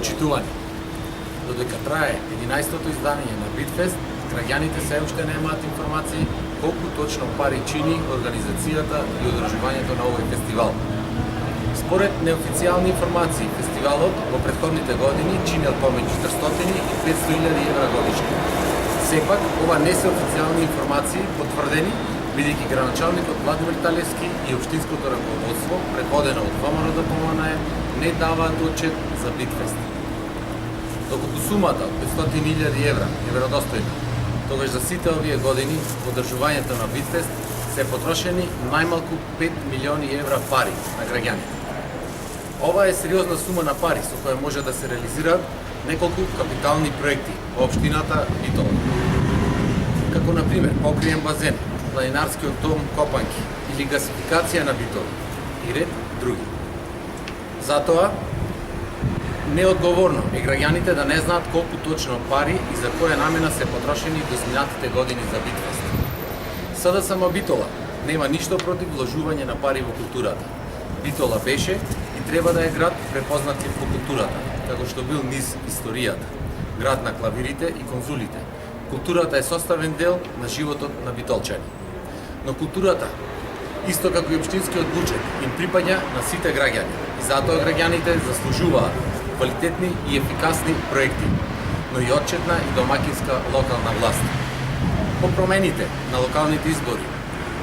почитувани. Додека трае 11-то издање на Битфест, граѓаните се уште немаат информации колку точно пари чини организацијата и одржувањето на овој фестивал. Според неофицијални информации, фестивалот во претходните години чинел помеѓу 400 и 500.000 евра годишно. Сепак, ова не се официјални информации потврдени, бидејќи градоначалникот Владимир Талевски и општинското раководство, предводено од ВМРО-ДПМНЕ, не даваат отчет за Битфест. Доколку сумата од 500.000 евра е веродостојна, тогаш за сите овие години во одржувањето на Битфест се потрошени најмалку 5 милиони евра пари на граѓаните. Ова е сериозна сума на пари со која може да се реализираат неколку капитални проекти во општината Битола. Како на пример покриен базен, планинарскиот дом Копанки или гасификација на Битола и ред други. Затоа неодговорно е граѓаните да не знаат колку точно пари и за која намена се потрошени во изминатите години за Битфест. СДСМ Битола нема ништо против вложување на пари во културата. Битола беше и треба да е град препознатлив по културата, како што бил низ историјата, град на клавирите и конзулите. Културата е составен дел на животот на битолчани. Но културата, исто како и општинскиот буџет, им припаѓа на сите граѓани и затоа граѓаните заслужуваат квалитетни и ефикасни проекти, но и отчетна и домакинска локална власт. По промените на локалните избори,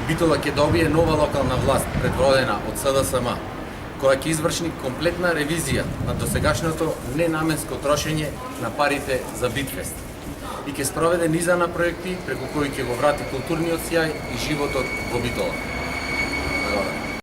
Битола ќе добие нова локална власт, предводена од СДСМ, која ќе изврши комплетна ревизија на досегашното ненаменско трошење на парите за Битфест и ќе спроведе низа на проекти преку кои ќе го врати културниот сјај и животот во Битола.